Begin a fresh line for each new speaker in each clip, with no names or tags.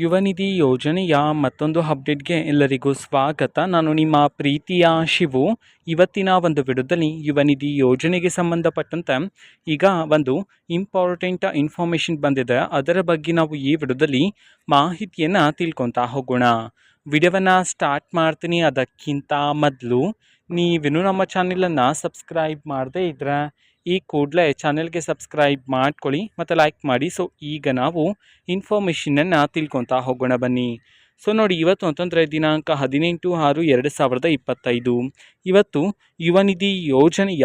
ಯುವ ನಿಧಿ ಯೋಜನೆಯ ಮತ್ತೊಂದು ಅಪ್ಡೇಟ್ಗೆ ಎಲ್ಲರಿಗೂ ಸ್ವಾಗತ. ನಾನು ನಿಮ್ಮ ಪ್ರೀತಿಯ ಶಿವು. ಇವತ್ತಿನ ಒಂದು ವಿಡಿಯೋದಲ್ಲಿ ಯುವ ನಿಧಿ ಯೋಜನೆಗೆ ಸಂಬಂಧಪಟ್ಟಂತೆ ಈಗ ಒಂದು ಇಂಪಾರ್ಟೆಂಟ್ ಇನ್ಫಾರ್ಮೇಷನ್ ಬಂದಿದೆ. ಅದರ ಬಗ್ಗೆ ನಾವು ಈ ವಿಡಿಯೋದಲ್ಲಿ ಮಾಹಿತಿಯನ್ನು ತಿಳ್ಕೊತಾ ಹೋಗೋಣ. ವಿಡಿಯೋವನ್ನು ಸ್ಟಾರ್ಟ್ ಮಾಡ್ತೀನಿ. ಅದಕ್ಕಿಂತ ಮೊದಲು ನೀವಿನ್ನೂ ನಮ್ಮ ಚಾನಲನ್ನು ಸಬ್ಸ್ಕ್ರೈಬ್ ಮಾಡದೇ ಇದ್ದರೆ ಈ ಕೂಡಲೇ ಚಾನೆಲ್ಗೆ ಸಬ್ಸ್ಕ್ರೈಬ್ ಮಾಡ್ಕೊಳ್ಳಿ ಮತ್ತು ಲೈಕ್ ಮಾಡಿ. ಸೊ ಈಗ ನಾವು ಇನ್ಫಾರ್ಮೇಷನನ್ನು ತಿಳ್ಕೊತಾ ಹೋಗೋಣ ಬನ್ನಿ. ಸೊ ನೋಡಿ, ಇವತ್ತು ಅಂತಂದರೆ ದಿನಾಂಕ 18/6/2025 ಇವತ್ತು ಯುವ ನಿಧಿ ಯೋಜನೆಯ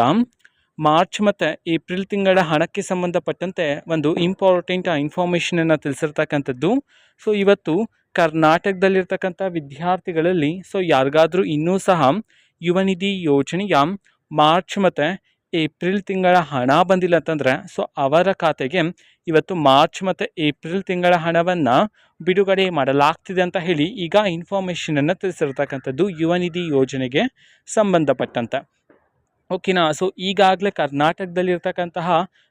ಮಾರ್ಚ್ ಮತ್ತು ಏಪ್ರಿಲ್ ತಿಂಗಳ ಹಣಕ್ಕೆ ಸಂಬಂಧಪಟ್ಟಂತೆ ಒಂದು ಇಂಪಾರ್ಟೆಂಟ್ ಇನ್ಫಾರ್ಮೇಷನನ್ನು ತಿಳಿಸಿರ್ತಕ್ಕಂಥದ್ದು. ಸೊ ಇವತ್ತು ಕರ್ನಾಟಕದಲ್ಲಿರ್ತಕ್ಕಂಥ ವಿದ್ಯಾರ್ಥಿಗಳಲ್ಲಿ ಯಾರಿಗಾದರೂ ಇನ್ನೂ ಸಹ ಯುವ ನಿಧಿ ಯೋಜನೆಯ ಮಾರ್ಚ್ ಮತ್ತು ಏಪ್ರಿಲ್ ತಿಂಗಳ ಹಣ ಬಂದಿಲ್ಲ ಅಂತಂದರೆ ಅವರ ಖಾತೆಗೆ ಇವತ್ತು ಮಾರ್ಚ್ ಮತ್ತು ಏಪ್ರಿಲ್ ತಿಂಗಳ ಹಣವನ್ನು ಬಿಡುಗಡೆ ಮಾಡಲಾಗ್ತಿದೆ ಅಂತ ಹೇಳಿ ಈಗ ಇನ್ಫಾರ್ಮೇಷನನ್ನು ತಿಳಿಸಿರ್ತಕ್ಕಂಥದ್ದು ಯುವ ನಿಧಿ ಯೋಜನೆಗೆ ಸಂಬಂಧಪಟ್ಟಂತೆ. ಓಕೆನಾ. ಸೊ ಈಗಾಗಲೇ ಕರ್ನಾಟಕದಲ್ಲಿರ್ತಕ್ಕಂತಹ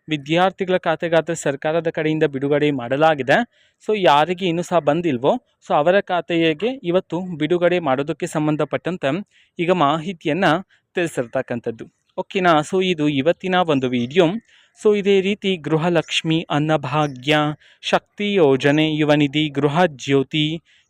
ವಿದ್ಯಾರ್ಥಿಗಳ ಖಾತೆಗಾದರೆ ಸರ್ಕಾರದ ಕಡೆಯಿಂದ ಬಿಡುಗಡೆ ಮಾಡಲಾಗಿದೆ. ಸೊ ಯಾರಿಗೆ ಇನ್ನೂ ಸಹ ಬಂದಿಲ್ವೋ ಅವರ ಖಾತೆಗೆ ಇವತ್ತು ಬಿಡುಗಡೆ ಮಾಡೋದಕ್ಕೆ ಸಂಬಂಧಪಟ್ಟಂತೆ ಈಗ ಮಾಹಿತಿಯನ್ನು ತಿಳಿಸಿರ್ತಕ್ಕಂಥದ್ದು. ಓಕೆನಾ. ಸೊ ಇದು ಇವತ್ತಿನ ಒಂದು ವಿಡಿಯೋ. ಸೊ ಇದೇ ರೀತಿ ಗೃಹಲಕ್ಷ್ಮಿ, ಅನ್ನಭಾಗ್ಯ, ಶಕ್ತಿ ಯೋಜನೆ, ಯುವ ನಿಧಿ, ಗೃಹ ಜ್ಯೋತಿ,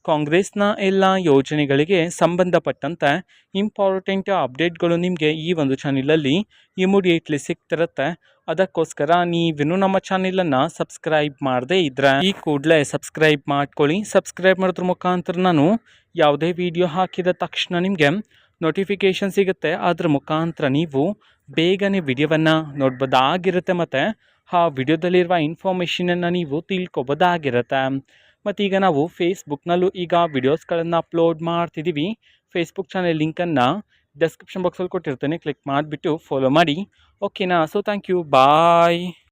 ಕಾಂಗ್ರೆಸ್ನ ಎಲ್ಲ ಯೋಜನೆಗಳಿಗೆ ಸಂಬಂಧಪಟ್ಟಂತೆ ಇಂಪಾರ್ಟೆಂಟ್ ಅಪ್ಡೇಟ್ಗಳು ನಿಮಗೆ ಈ ಒಂದು ಚಾನಲಲ್ಲಿ ಇಮಿಡಿಯೇಟ್ಲಿ ಸಿಗ್ತಿರುತ್ತೆ. ಅದಕ್ಕೋಸ್ಕರ ನೀವಿನ್ನೂ ನಮ್ಮ ಚಾನಲನ್ನು ಸಬ್ಸ್ಕ್ರೈಬ್ ಮಾಡದೇ ಇದ್ದರೆ ಈ ಕೂಡಲೇ ಸಬ್ಸ್ಕ್ರೈಬ್ ಮಾಡ್ಕೊಳ್ಳಿ. ಸಬ್ಸ್ಕ್ರೈಬ್ ಮಾಡೋದ್ರ ಮುಖಾಂತರ ನಾನು ಯಾವುದೇ ವಿಡಿಯೋ ಹಾಕಿದ ತಕ್ಷಣ ನಿಮಗೆ ನೋಟಿಫಿಕೇಷನ್ ಸಿಗುತ್ತೆ. ಅದರ ಮುಖಾಂತರ ನೀವು ಬೇಗನೆ ವಿಡಿಯೋವನ್ನು ನೋಡ್ಬೋದಾಗಿರುತ್ತೆ ಮತ್ತು ಆ ವಿಡಿಯೋದಲ್ಲಿರುವ ಇನ್ಫಾರ್ಮೇಷನನ್ನು ನೀವು ತಿಳ್ಕೊಬೋದಾಗಿರುತ್ತೆ. ಮತ್ತು ಈಗ ನಾವು ಫೇಸ್ಬುಕ್ನಲ್ಲೂ ಈಗ ವಿಡಿಯೋಸ್ಗಳನ್ನು ಅಪ್ಲೋಡ್ ಮಾಡ್ತಿದ್ದೀವಿ. ಫೇಸ್ಬುಕ್ ಚಾನಲ್ ಲಿಂಕನ್ನು ಡಿಸ್ಕ್ರಿಪ್ಷನ್ ಬಾಕ್ಸಲ್ಲಿ ಕೊಟ್ಟಿರ್ತೇನೆ. ಕ್ಲಿಕ್ ಮಾಡಿಬಿಟ್ಟು ಫಾಲೋ ಮಾಡಿ. ಓಕೆನಾ. So thank you, bye.